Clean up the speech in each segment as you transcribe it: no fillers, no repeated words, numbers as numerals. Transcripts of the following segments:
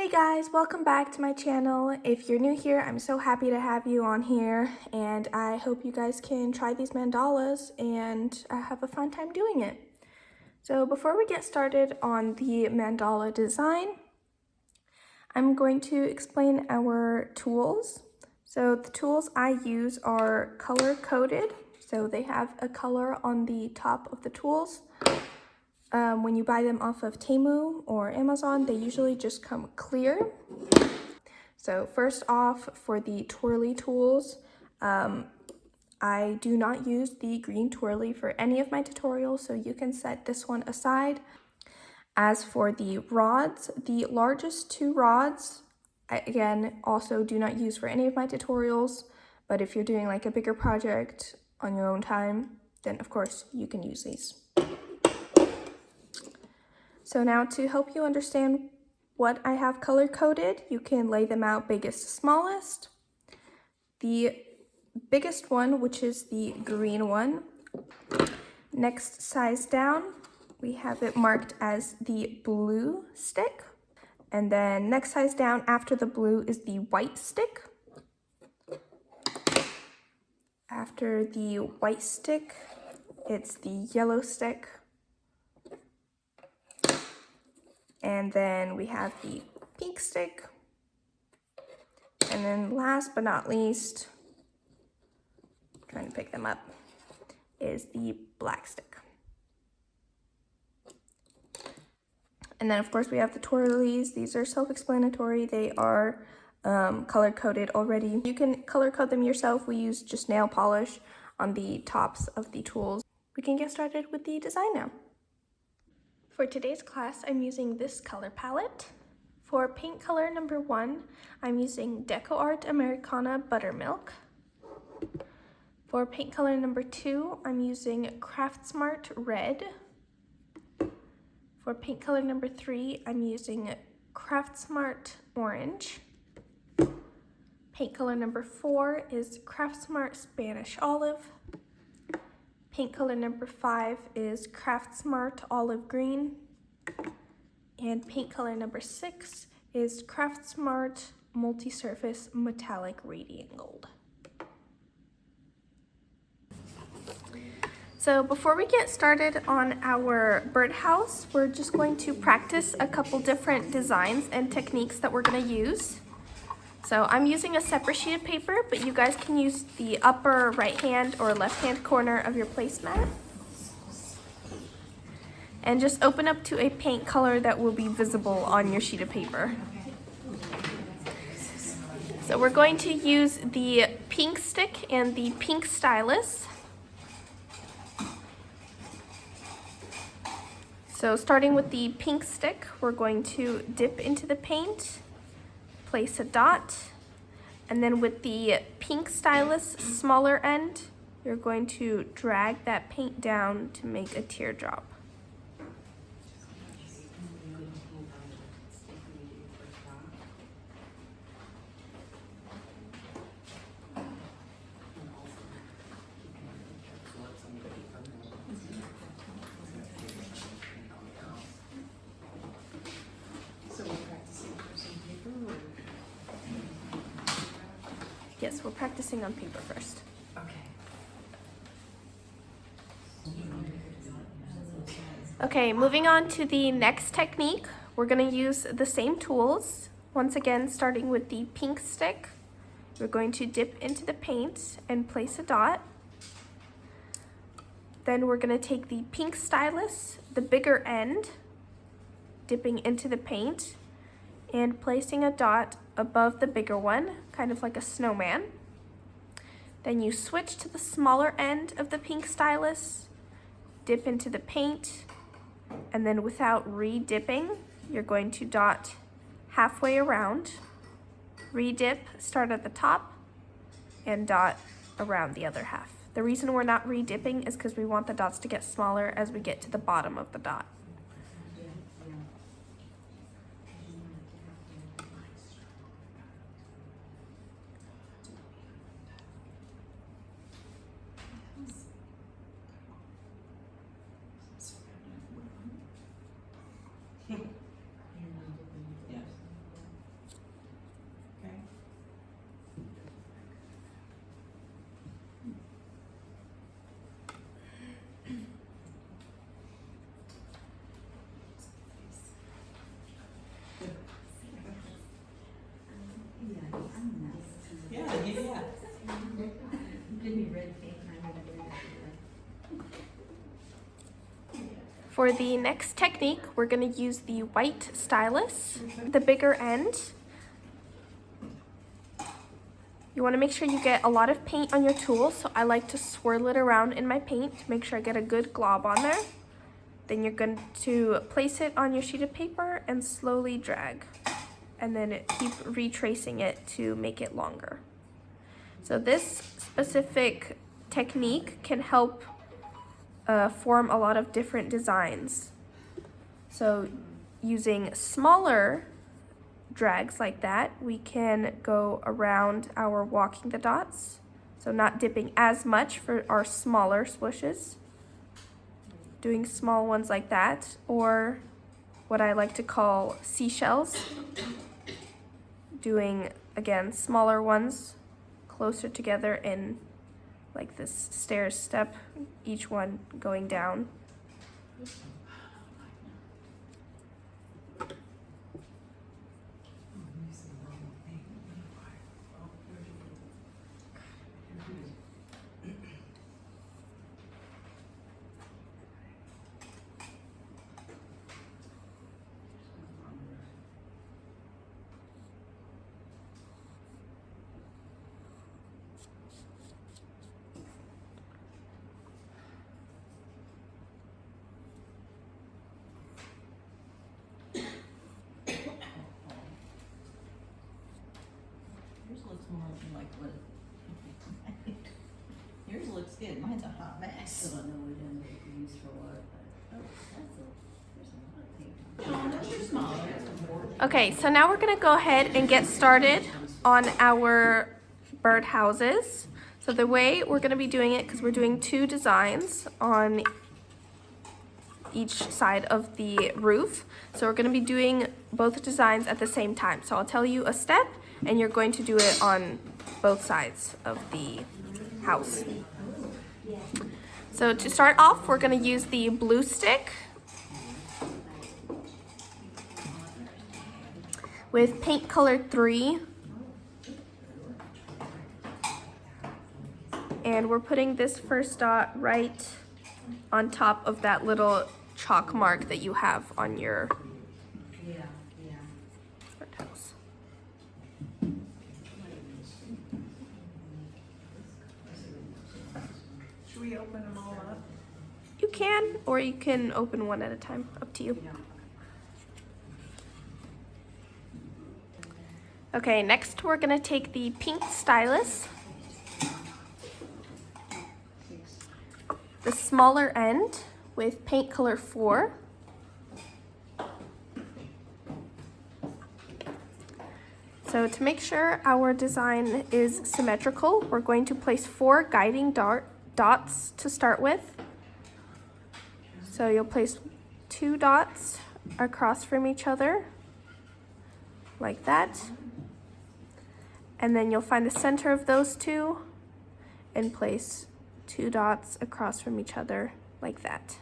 Hey guys, welcome back to my channel. If you're new here, I'm so happy to have you on here, and I hope you guys can try these mandalas and have a fun time doing it. So before we get started on the mandala design, I'm going to explain our tools. So the tools I use are color coded, so they have a color on the top of the tools. When you buy them off of Temu or Amazon, they usually just come clear. So first off, for the twirly tools, I do not use the green twirly for any of my tutorials, so you can set this one aside. As for the rods, the largest two rods, I, again, also do not use for any of my tutorials, but if you're doing like a bigger project on your own time, then of course you can use these. So now to help you understand what I have color coded, you can lay them out biggest to smallest. The biggest one, which is the green one, next size down, we have it marked as the blue stick. And then next size down after the blue is the white stick. After the white stick, it's the yellow stick. And then we have the pink stick. And then last but not least, trying to pick them up, is the black stick. And then of course we have the twirlies. These are self-explanatory. They are color coded already. You can color code them yourself. We use just nail polish on the tops of the tools. We can get started with the design now. For today's class, I'm using this color palette. For paint color number 1, I'm using DecoArt Americana Buttermilk. For paint color number 2, I'm using Craftsmart Red. For paint color number 3, I'm using Craftsmart Orange. Paint color number 4 is Craftsmart Spanish Olive. Paint color number 5 is Craftsmart Olive Green. And paint color number 6 is Craftsmart Multi-Surface Metallic Radiant Gold. So before we get started on our birdhouse, we're just going to practice a couple different designs and techniques that we're going to use. So I'm using a separate sheet of paper, but you guys can use the upper right hand or left hand corner of your placemat. And just open up to a paint color that will be visible on your sheet of paper. So we're going to use the pink stick and the pink stylus. So starting with the pink stick, we're going to dip into the paint, place a dot, and then with the pink stylus smaller end, you're going to drag that paint down to make a teardrop. Yes, we're practicing on paper first. Okay, moving on to the next technique, we're going to use the same tools. Once again, starting with the pink stick, we're going to dip into the paint and place a dot. Then we're going to take the pink stylus, the bigger end, dipping into the paint and placing a dot above the bigger one, kind of like a snowman. Then you switch to the smaller end of the pink stylus, dip into the paint, and then without re-dipping, you're going to dot halfway around, re-dip, start at the top, and dot around the other half. The reason we're not re-dipping is because we want the dots to get smaller as we get to the bottom of the dot. Yeah, yeah. Give me red paint and I'm gonna do it. For the next technique, we're going to use the white stylus, the bigger end. You want to make sure you get a lot of paint on your tool, so I like to swirl it around in my paint to make sure I get a good glob on there. Then you're going to place it on your sheet of paper and slowly drag, and then keep retracing it to make it longer. So this specific technique can help form a lot of different designs. So using smaller drags like that, we can go around our walking the dots. So not dipping as much for our smaller swooshes. Doing small ones like that, or what I like to call seashells. Doing, again, smaller ones closer together in like this stair step, each one going down. Yours looks more like what? Yours looks good. Mine's a hot mess. Still don't know what end they use for what, but, there's a lot of paint. Those are smaller. Okay, so now we're gonna go ahead and get started on our birdhouses. So the way we're gonna be doing it, because we're doing two designs on each side of the roof. So we're gonna be doing both designs at the same time. So I'll tell you a step and you're going to do it on both sides of the house. So to start off, we're gonna use the blue stick with paint color 3. And we're putting this first dot right on top of that little chalk mark that you have on your birdhouse. Should we open them all up? You can, or you can open one at a time, up to you. Okay, next we're gonna take the pink stylus, the smaller end with paint color 4. So to make sure our design is symmetrical, we're going to place 4 guiding dots to start with. So you'll place 2 dots across from each other, like that. And then you'll find the center of those 2 and place 2 dots across from each other, like that.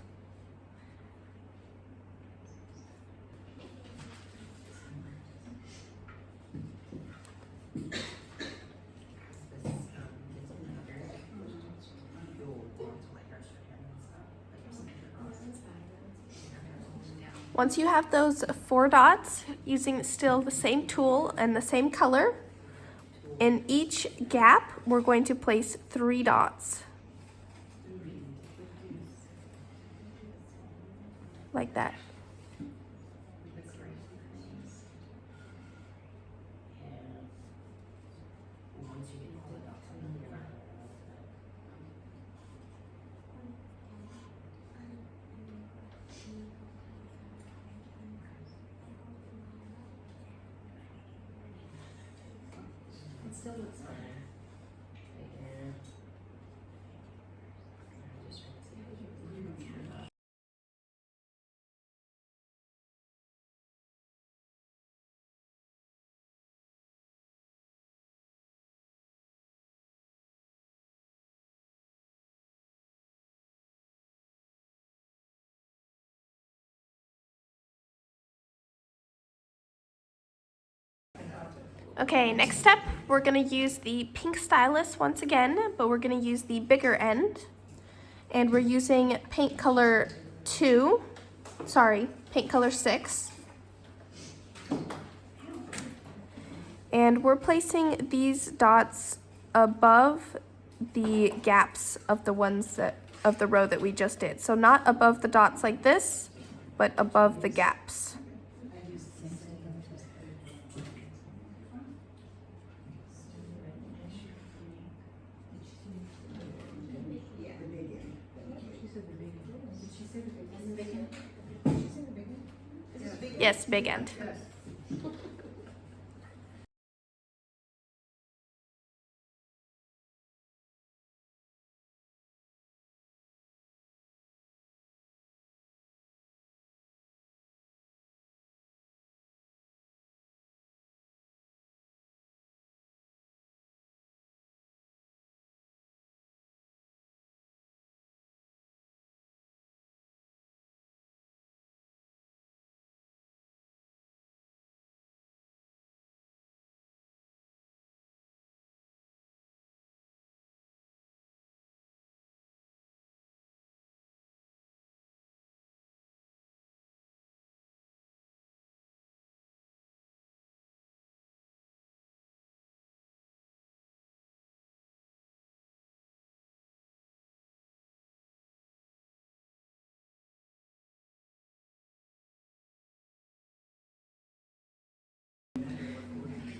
Once you have those 4 dots, using still the same tool and the same color, in each gap, we're going to place 3 dots. Like that. It still looks fine. Okay, next step, we're gonna use the pink stylus once again, but we're gonna use the bigger end. And we're using paint color 6. And we're placing these dots above the gaps of the row that we just did. So not above the dots like this, but above the gaps. Yes, big end.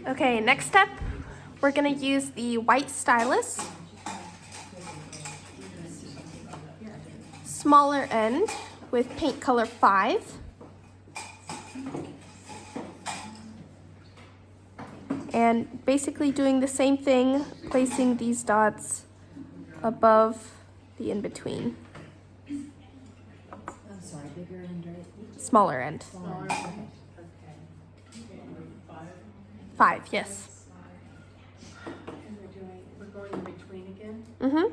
Okay, next step, we're gonna use the white stylus, smaller end with paint color 5. And basically doing the same thing, placing these dots above the in-between. I'm sorry, bigger end, right? Smaller end. Smaller. Okay. 5, yes. And we're going in between again? Mm-hmm.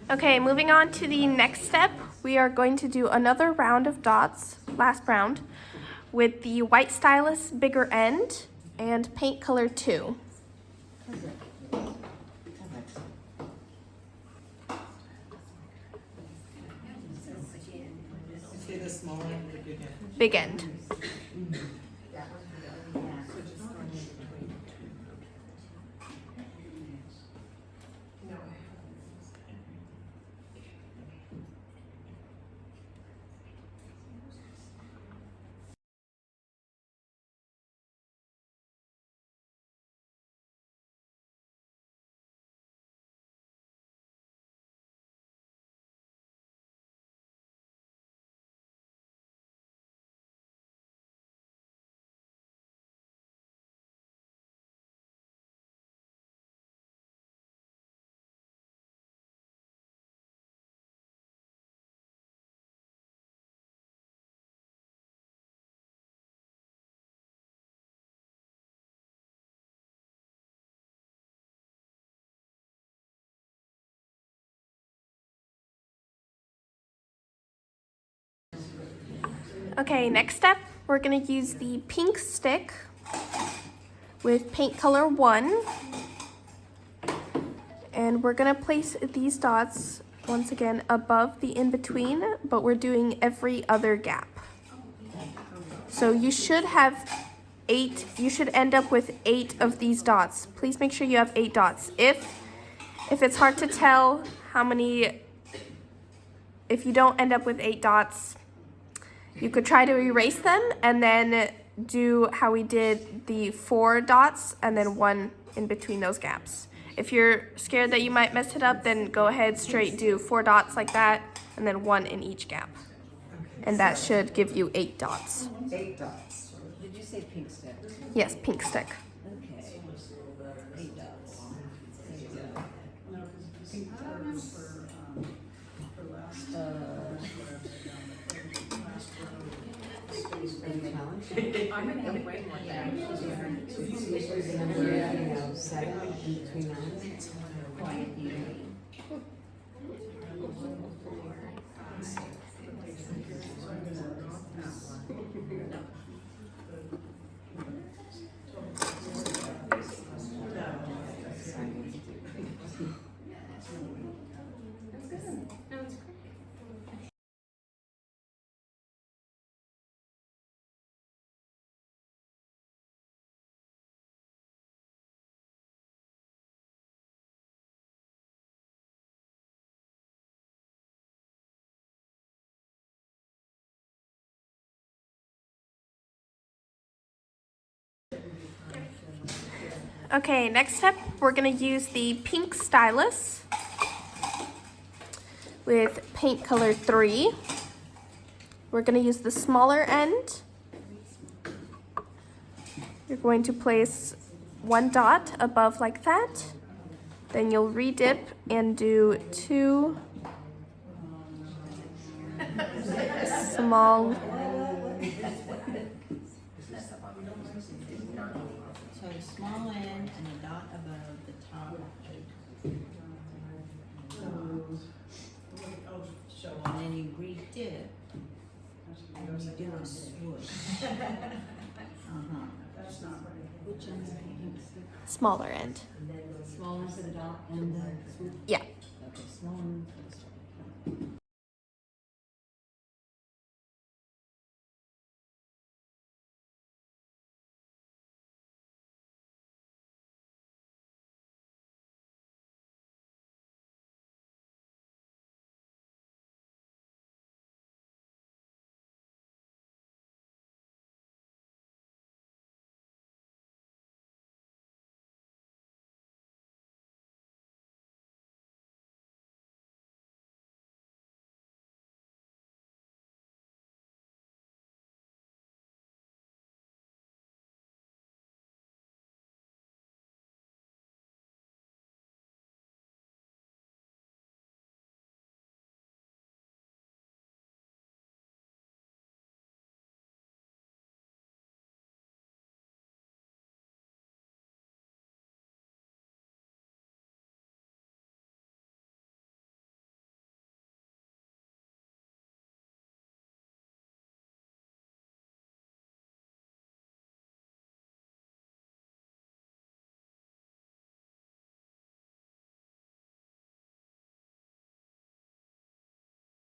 Okay, moving on to the next step, we are going to do another round of dots, last round, with the white stylus bigger end and paint color 2. See the small one or the big one? Big end. Okay, next step, we're gonna use the pink stick with paint color 1. And we're gonna place these dots, once again, above the in-between, but we're doing every other gap. So you should have 8, you should end up with 8 of these dots. Please make sure you have 8 dots. If it's hard to tell how many, if you don't end up with 8 dots, you could try to erase them and then do how we did the 4 dots and then 1 in between those gaps. If you're scared that you might mess it up, then go ahead straight do 4 dots like that and then 1 in each gap. And that should give you 8 dots. 8 dots. Did you say pink stick? Yes, pink stick. Okay. 8 dots. I'm gonna have way more than Number 7 in between 9. Okay, next step, we're gonna use the pink stylus with paint color 3. We're gonna use the smaller end. You're going to place 1 dot above like that. Then you'll redip and do 2 small. So a small end and a dot above the top. And then you redip and you do a swoosh. Which end is the pink stick? Smaller end. Small one for the dot and the swoosh? Yeah. Okay, small one for the start.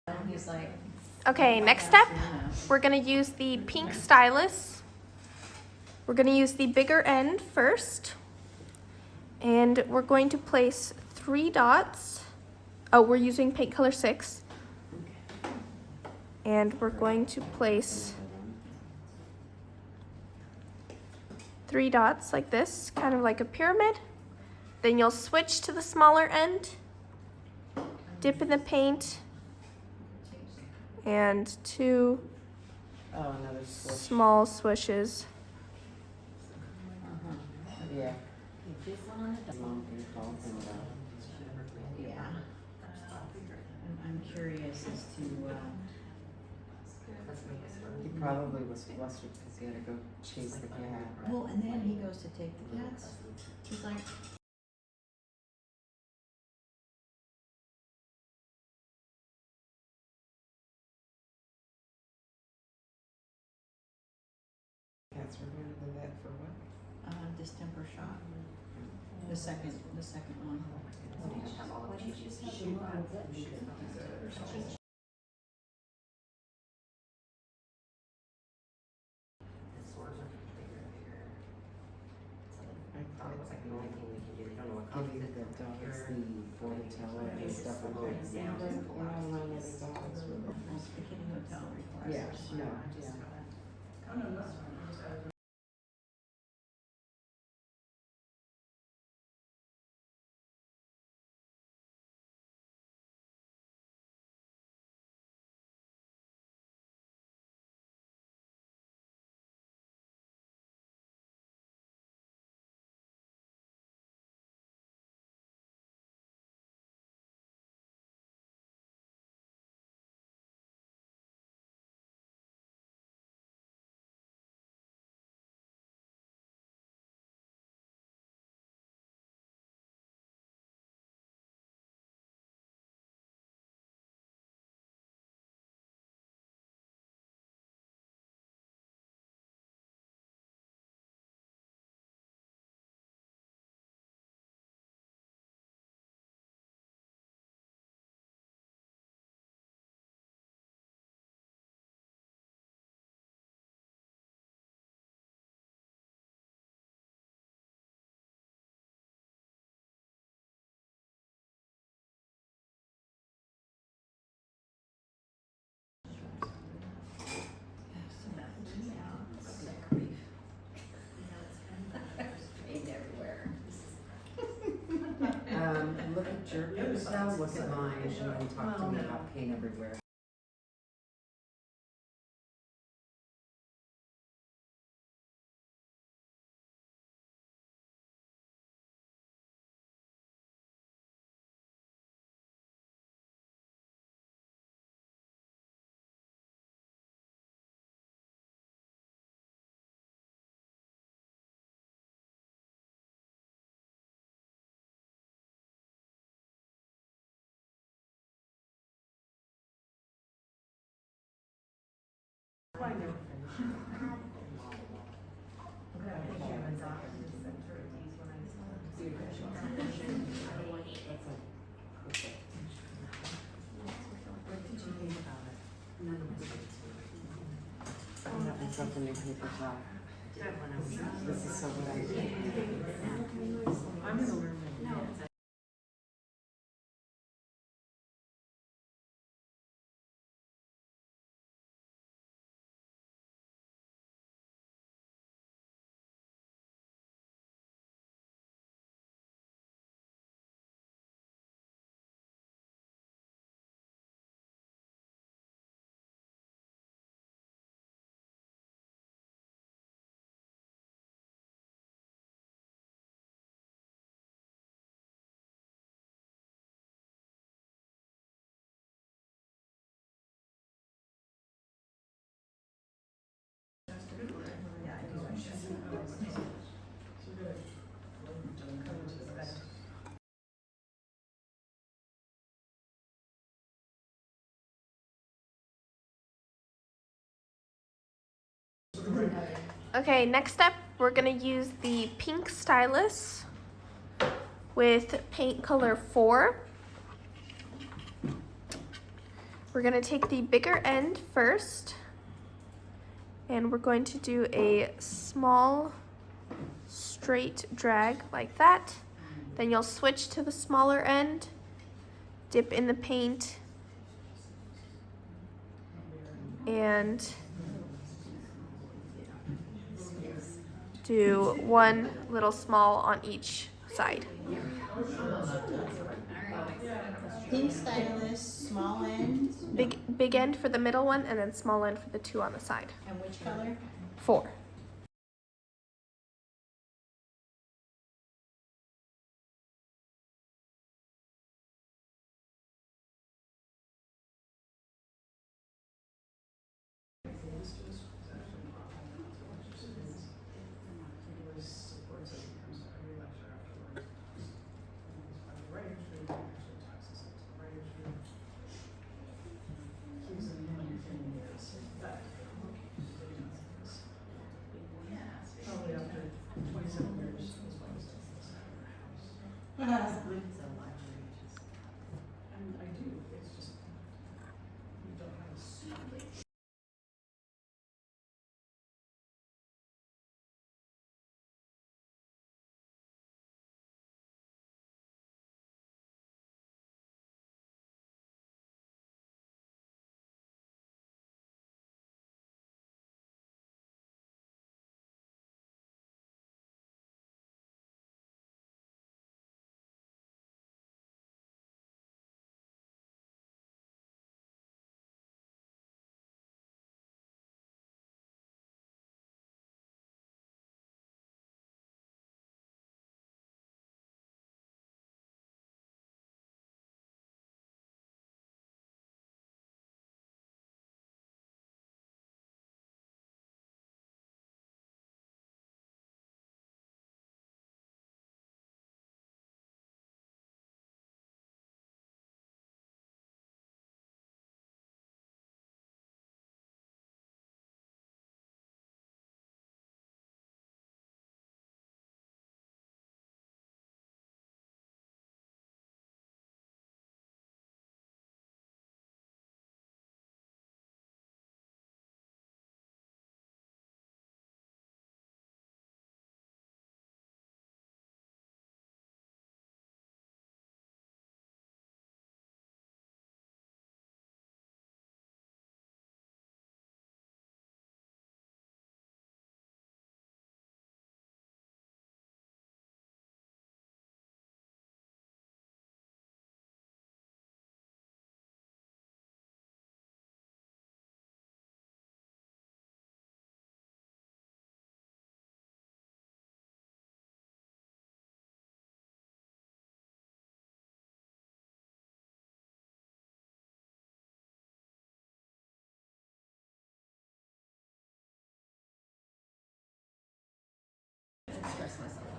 And he's like, Okay, next step, we're gonna use the pink stylus. We're gonna use the bigger end first. And we're going to place 3 dots. Oh, we're using paint color 6. And we're going to place 3 dots like this, kind of like a pyramid. Then you'll switch to the smaller end, dip in the paint, and 2 Oh, another swoosh. small swishes. Yeah. this one on the dot. Yeah. I'm curious as to, He probably was flustered because he had to go chase the cat. well, and then he goes to take the cats. He's like, Cats were going to the vet for what? distemper shot. The second one. Give you the dogs the Bordetella and stuff like that. Remember, we're not allowing any dogs with The kitty hotel requires. Yeah, no, yeah. picture. Now look at mine and then talk to me about paint everywhere. I'm having myself a new paper towel. This is so what I do. I'm gonna learn that. Okay, next up, we're gonna use the pink stylus with paint color 4. We're gonna take the bigger end first, and we're going to do a small straight drag like that. Then you'll switch to the smaller end, dip in the paint, and do one little small on each side. Pink stylus, small ends, Big end for the middle one, and then small end for the 2 on the side. and which color? 4. Probably after 27 years. And I do, it's just, you don't have a super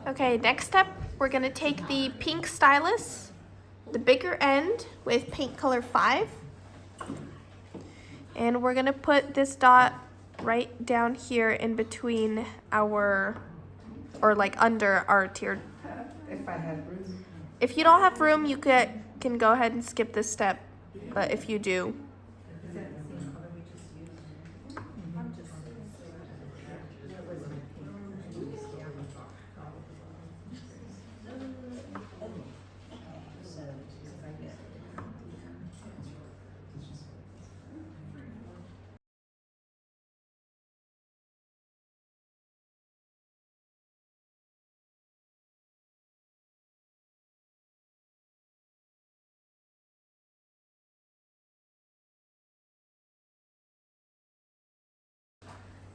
Okay, next step, we're gonna take the pink stylus, the bigger end with paint color 5, and we're gonna put this dot right down here in between our, or like under our tiered. If I had room. If you don't have room, you can go ahead and skip this step, but if you do.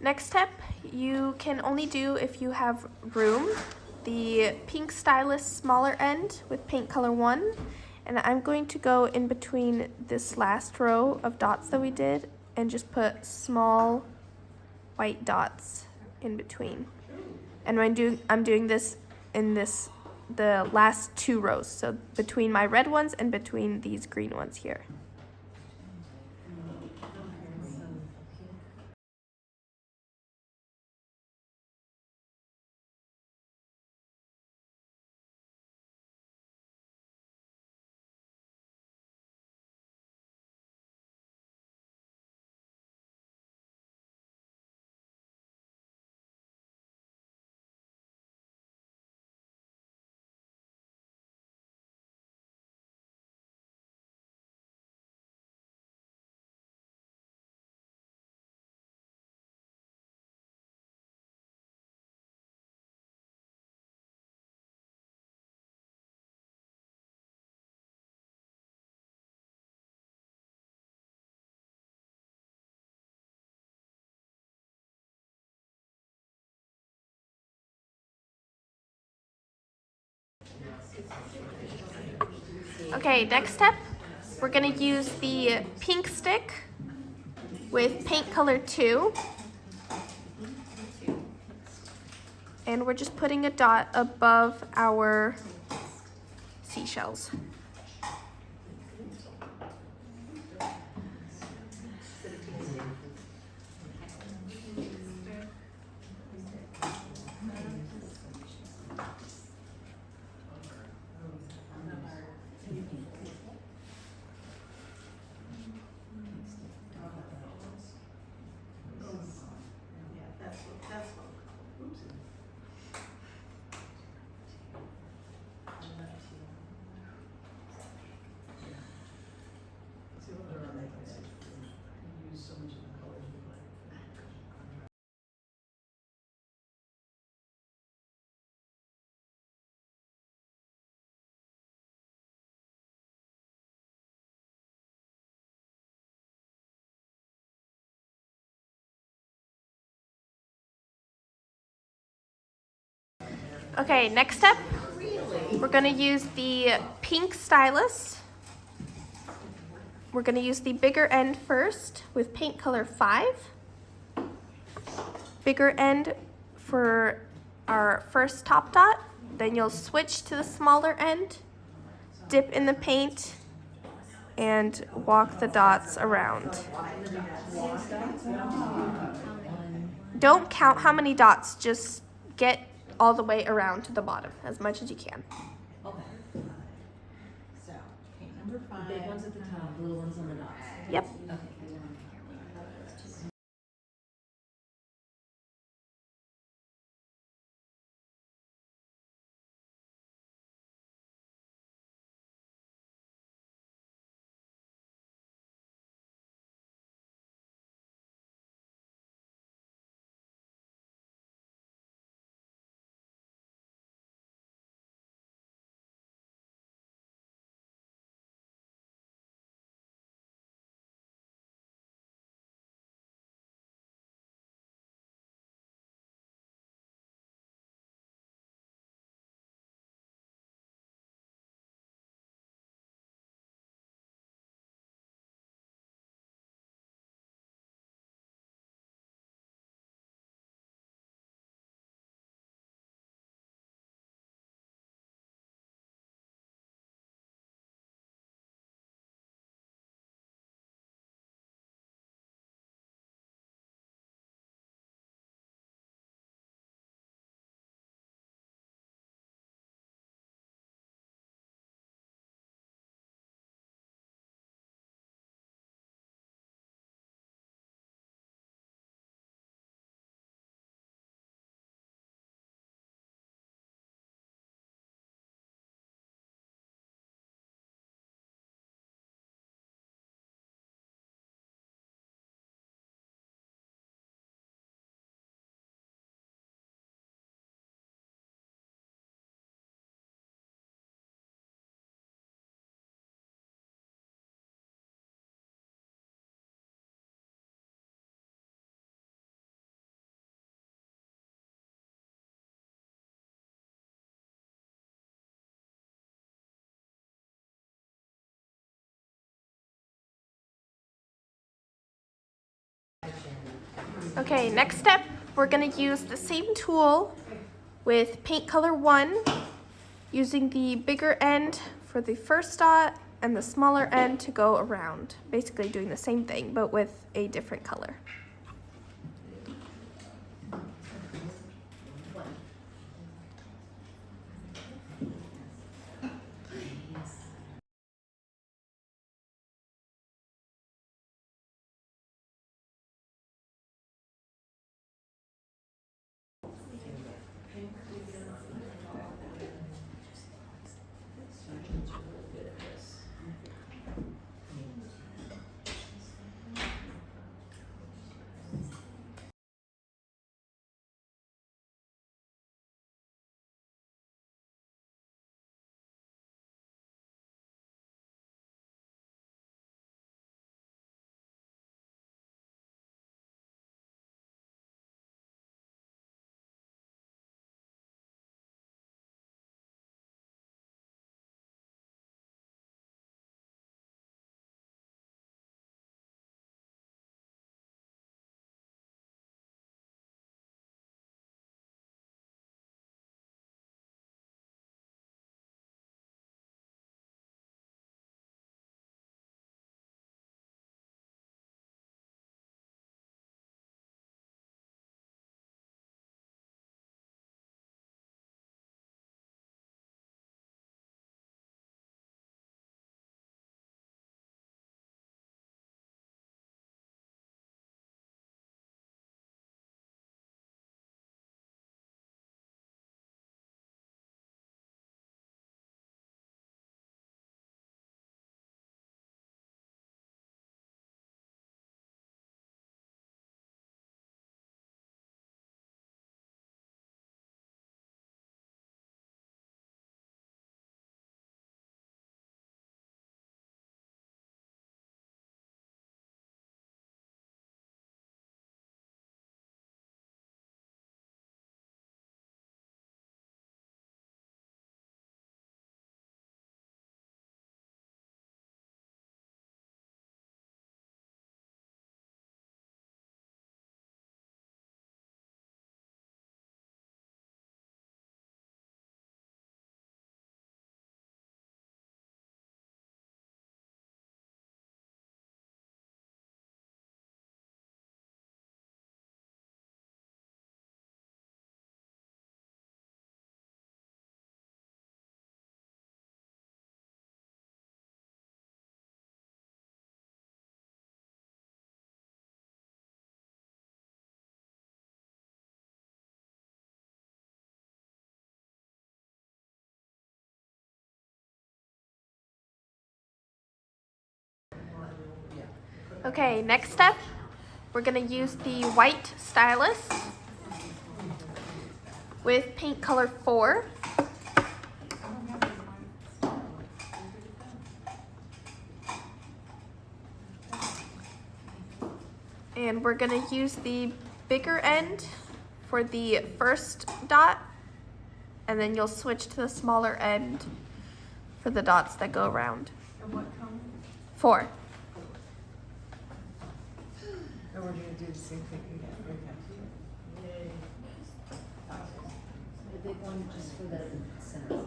Next step, you can only do if you have room. The pink stylus smaller end with paint color 1, and I'm going to go in between this last row of dots that we did and just put small white dots in between. And I'm doing this in the last 2 rows, so between my red ones and between these green ones here. Okay, next step, we're gonna use the pink stick with paint color 2. And we're just putting a dot above our seashells. Okay, next step, we're gonna use the pink stylus. We're gonna use the bigger end first with paint color 5. Bigger end for our first top dot, then you'll switch to the smaller end, dip in the paint, and walk the dots around. Don't count how many dots, just get all the way around to the bottom as much as you can. Okay. So, paint number 5. Big ones at the top, little ones on the dots. Yep. Okay. Okay, next step, we're gonna use the same tool with paint color 1, using the bigger end for the first dot and the smaller end to go around. Basically doing the same thing, but with a different color. Okay, next step, we're gonna use the white stylus with paint color 4. And we're gonna use the bigger end for the first dot, and then you'll switch to the smaller end for the dots that go around. And what color? 4. And we're gonna do the same thing again, okay. The big one just for the center.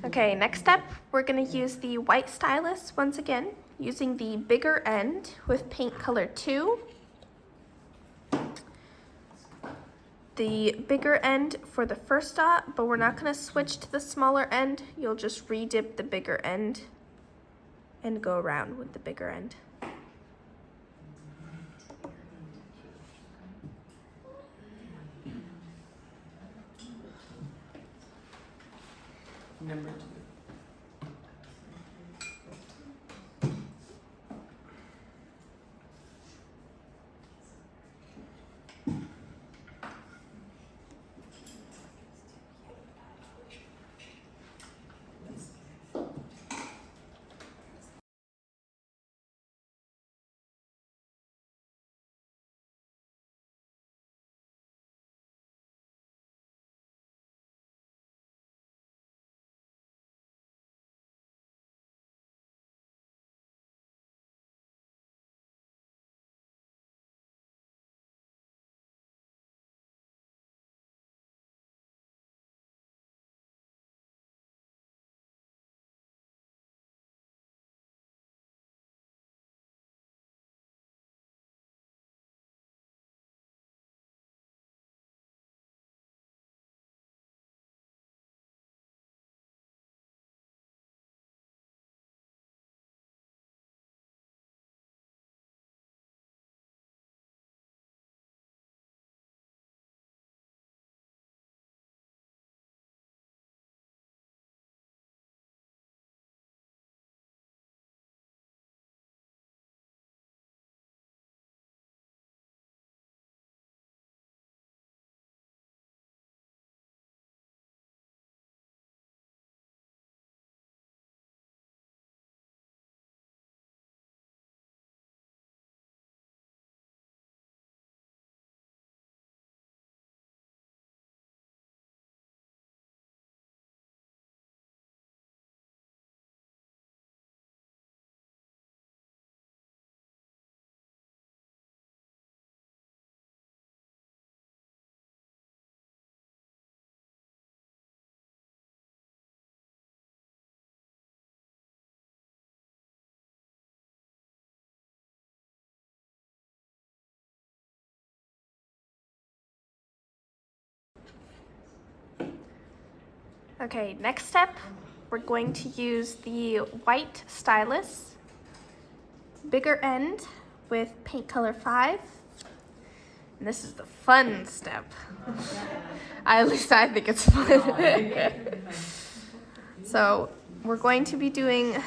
Okay, next step, we're gonna use the white stylus once again, using the bigger end with paint color 2. The bigger end for the first dot, but we're not gonna switch to the smaller end. You'll just re-dip the bigger end and go around with the bigger end. Number 2. Okay, next step, we're going to use the white stylus, bigger end with paint color 5. And this is the fun step. At least I think it's fun. So we're going to be doing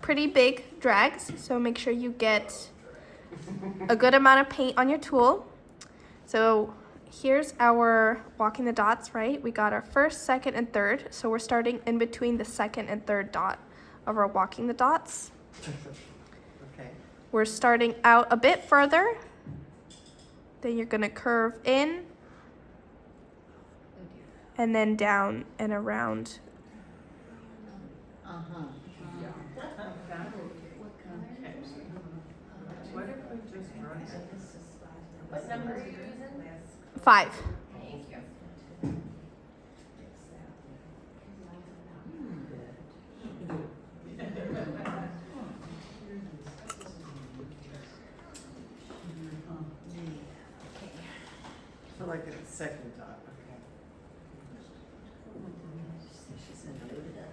pretty big drags, so make sure you get a good amount of paint on your tool. So here's our walking the dots, right? We got our first, second, and third. So we're starting in between the second and third dot of our walking the dots. Okay. We're starting out a bit further. Then you're gonna curve in and then down and around. Uh-huh. What if we just run it? What number are you using? 5. Thank you. For like a second dot, okay. She's gonna load it up.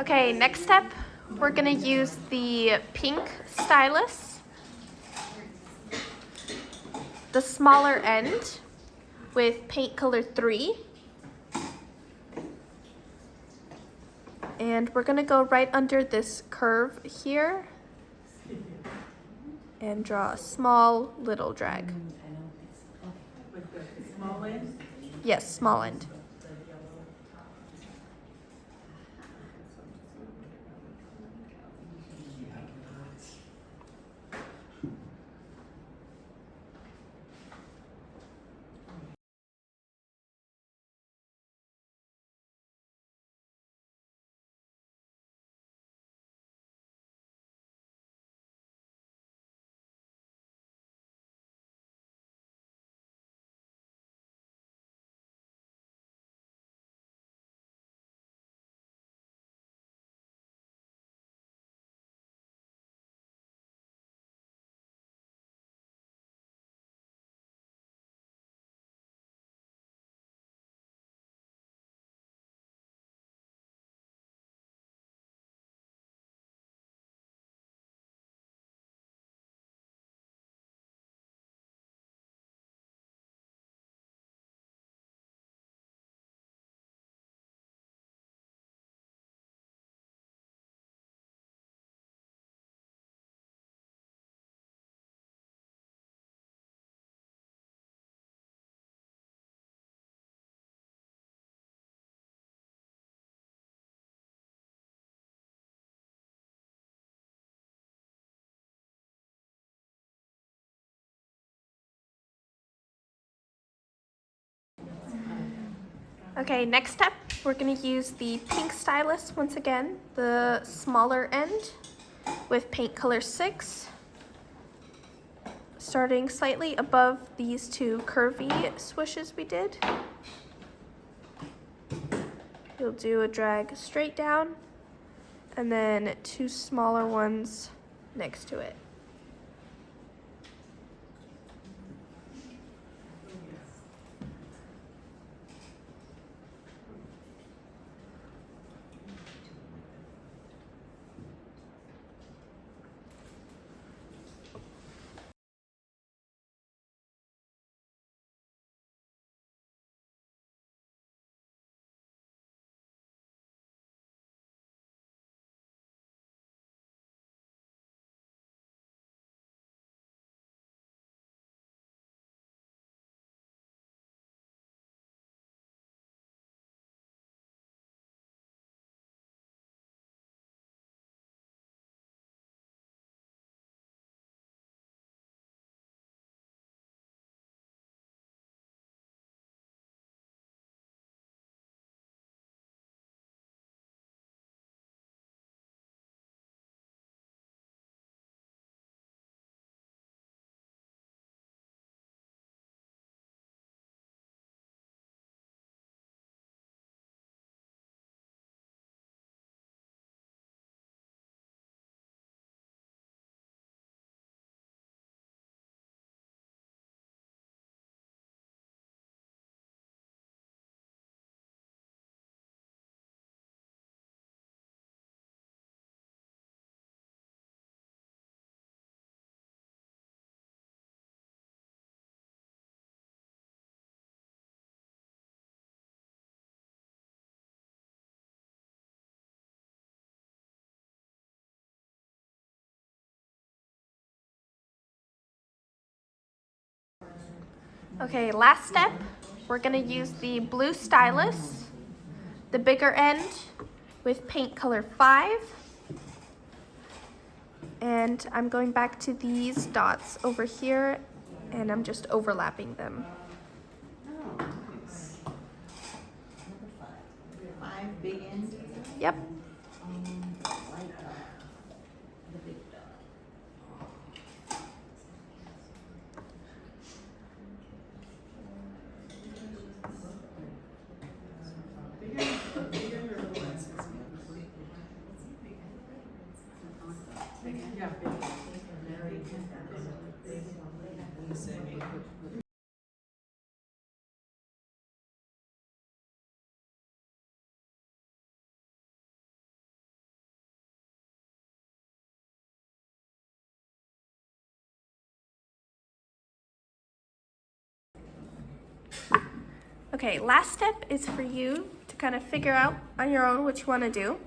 Okay, next step, we're gonna use the pink stylus, the smaller end with paint color 3. And we're gonna go right under this curve here and draw a small little drag. With the small end? Yes, small end. Okay, next step, we're gonna use the pink stylus once again, the smaller end with paint color 6. Starting slightly above these two curvy swishes we did. You'll do a drag straight down and then 2 smaller ones next to it. Okay, last step, we're gonna use the blue stylus, the bigger end with paint color 5. And I'm going back to these dots over here and I'm just overlapping them. Oh, nice. Number 5. 5 big ends? Yep. Like the big dot. Yeah, big. Okay, last step is for you to kind of figure out on your own what you want to do.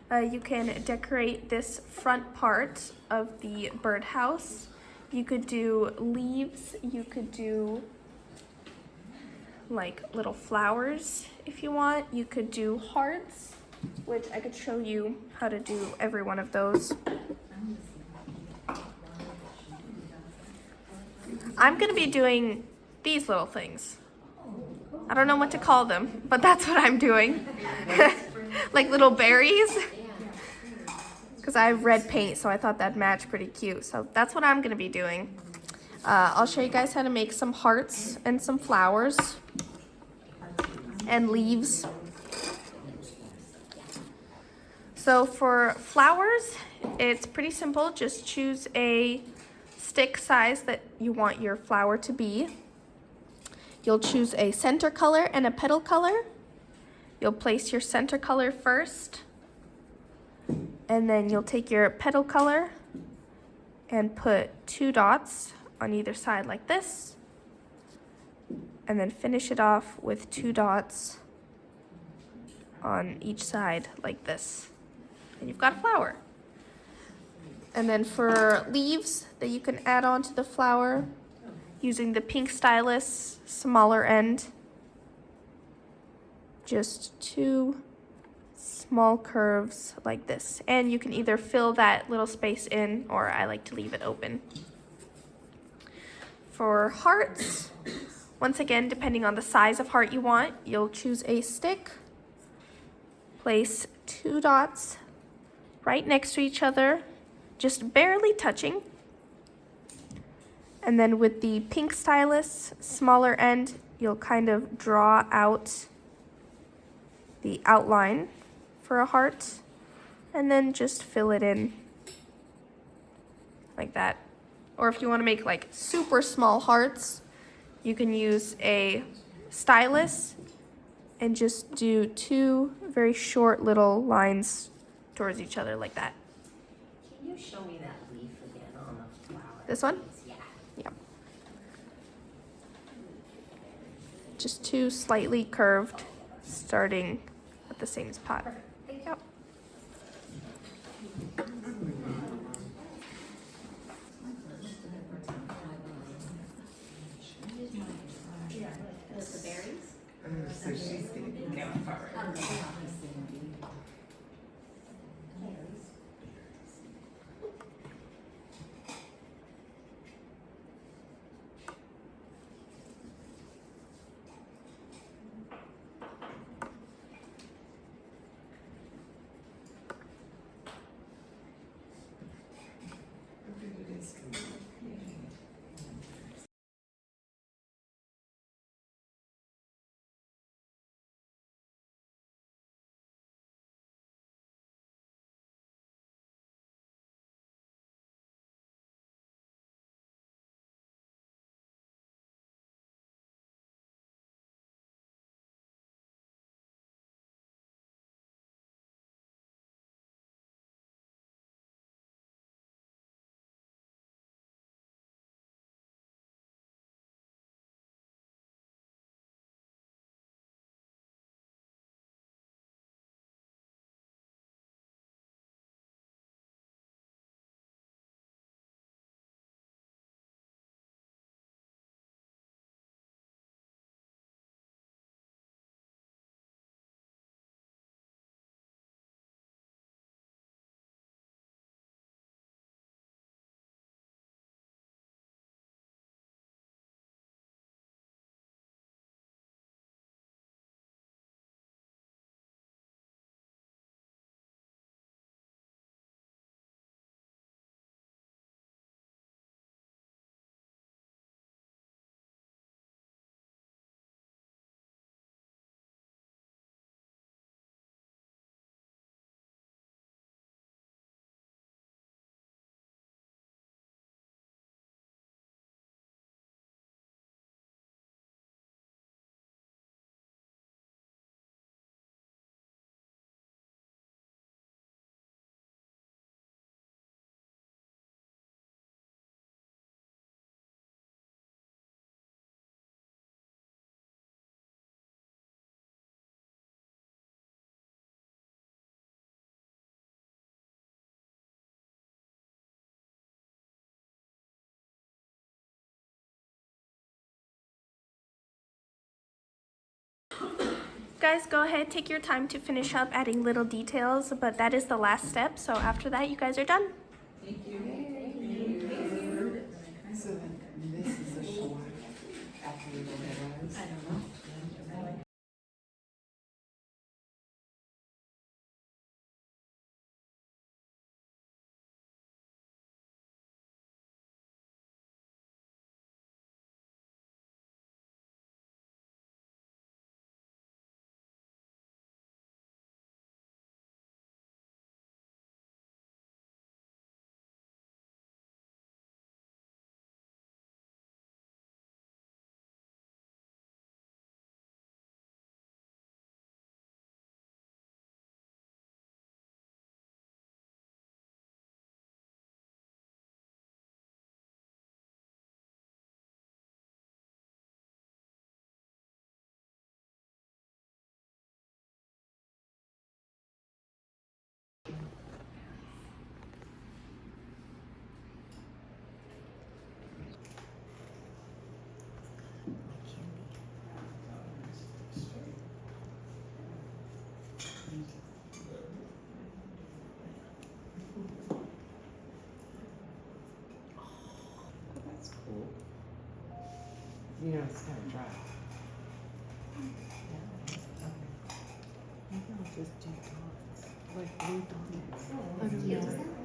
You can decorate this front part of the birdhouse. You could do leaves, you could do like little flowers if you want. You could do hearts, which I could show you how to do every one of those. I'm gonna be doing these little things. I don't know what to call them, but that's what I'm doing. Like little berries. Because I have red paint, so I thought that'd match pretty cute. So that's what I'm gonna be doing. I'll show you guys how to make some hearts and some flowers and leaves. So for flowers, it's pretty simple. Just choose a stick size that you want your flower to be. You'll choose a center color and a petal color. You'll place your center color first, and then you'll take your petal color and put 2 dots on either side like this, and then finish it off with 2 dots on each side like this. And you've got a flower. And then for leaves that you can add on to the flower, using the pink stylus, smaller end, just 2 small curves like this. And you can either fill that little space in, or I like to leave it open. For hearts, once again, depending on the size of heart you want, you'll choose a stick, place 2 dots right next to each other, just barely touching. And then with the pink stylus, smaller end, you'll kind of draw out the outline for a heart, and then just fill it in like that. Or if you want to make like super small hearts, you can use a stylus and just do 2 very short little lines towards each other like that. Can you show me that leaf again on the flower? This one? Yeah. Yep. Just 2 slightly curved, starting at the same spot. Yep. With the berries? So she's getting campfire. Guys, go ahead, take your time to finish up adding little details, but that is the last step. So after that, you guys are done. So then this is a short after the birdhouse. I don't know. That's cool. You know, it's kind of dry. Maybe I'll just do dots, like blue dots. I don't know.